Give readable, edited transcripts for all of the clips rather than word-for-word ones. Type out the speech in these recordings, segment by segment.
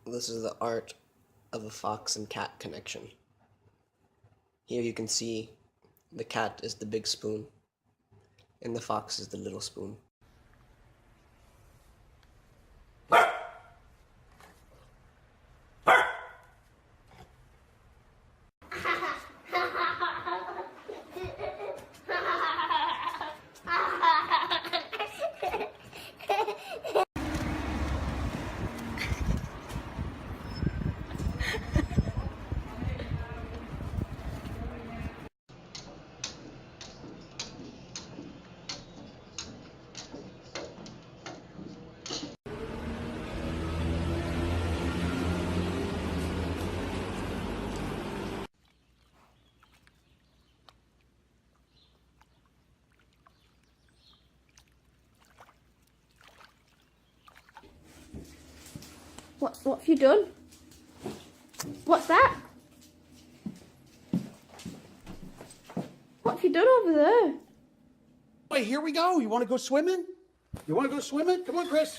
This is the art of a fox and cat connection. Here you can see the cat is the big spoon and the fox is the little spoon. What have you done? What's that? What have you done over there? Hey, here we go. You want to go swimming? You want to go swimming? Come on, Chris.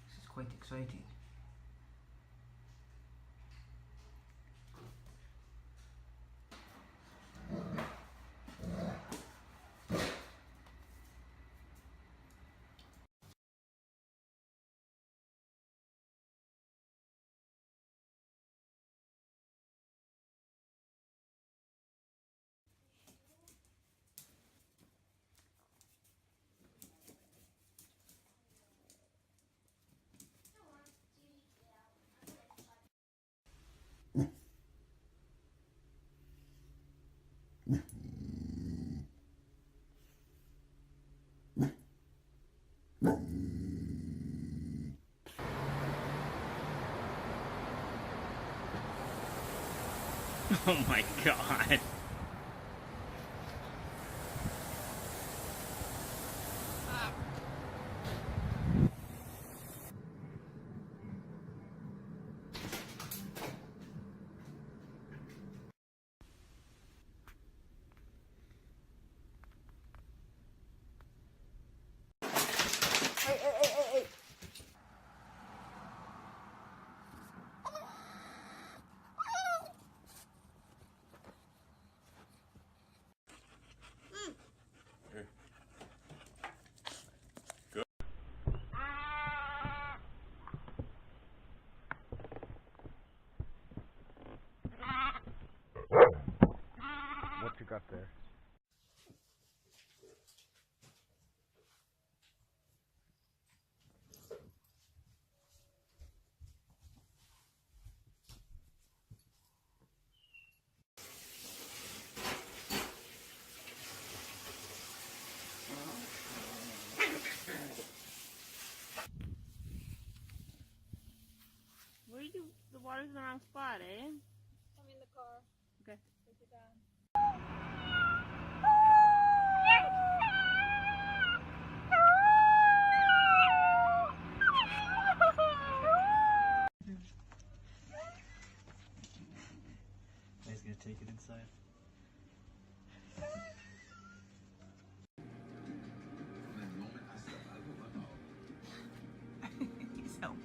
This is quite exciting. Oh my god. Hey. What you got there? Where you? The water's in the wrong spot, eh? I'm in the car. Okay. Take it down. He's gonna take it inside. He's helping.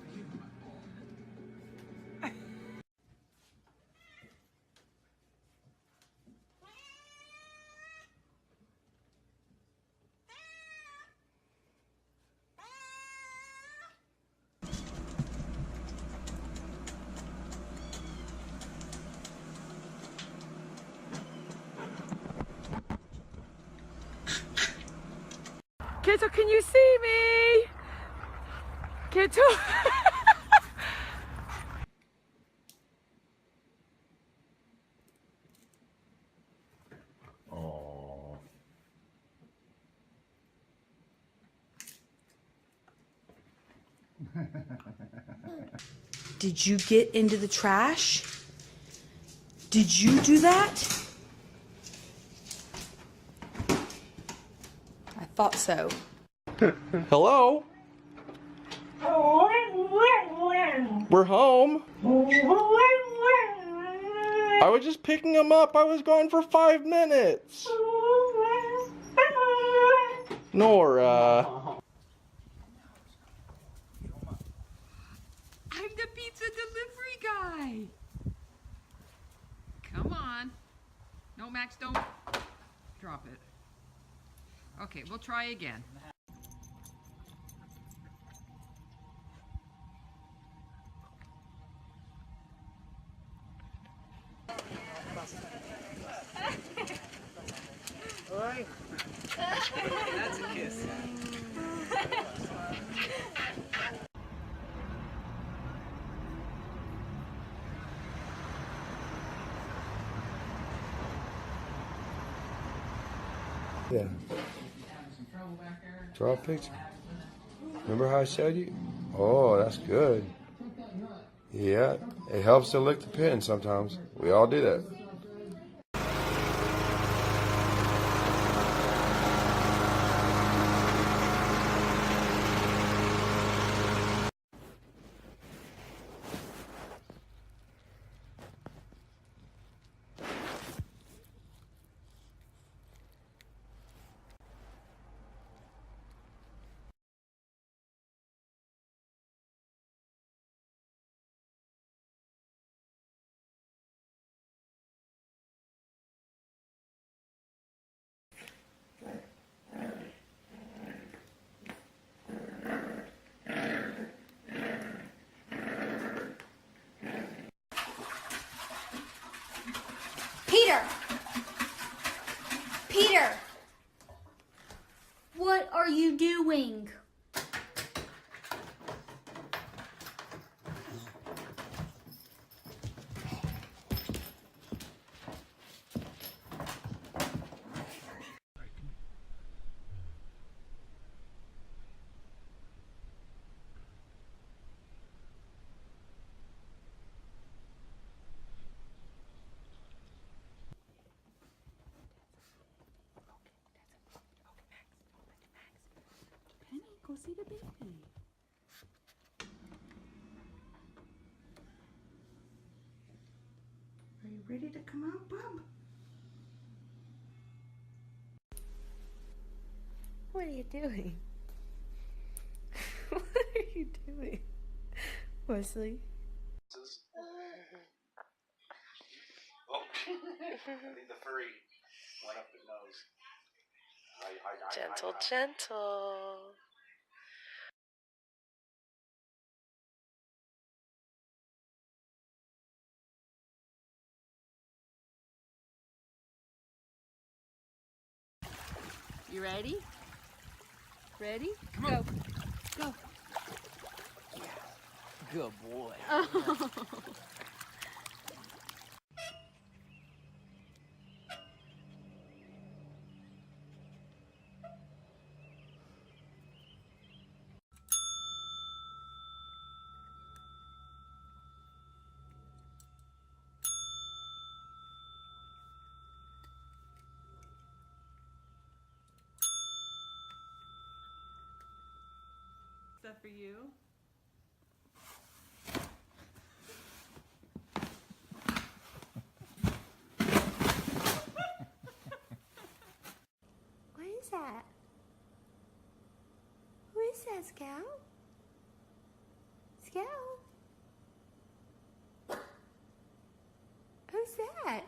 Kito, can you see me? Kito. Oh. Did you get into the trash? Did you do that? I thought so. Hello? We're home. I was just picking him up. I was gone for 5 minutes. Nora. I'm the pizza delivery guy. Come on. No, Max, don't drop it. Okay, we'll try again. That's a kiss. Yeah. Draw a picture. Remember how I showed you? Oh, that's good. Yeah, it helps to lick the pen sometimes. We all do that. Peter! Peter! What are you doing? Go see the baby. Are you ready to come out, bub? What are you doing? What are you doing? Wesley? Oh, I think the furry went up his nose. Gentle, gentle. You ready? Ready? Go. Go. Good boy. Oh. Stuff for you. What is that? Who is that, Scout? Scout? Who's that?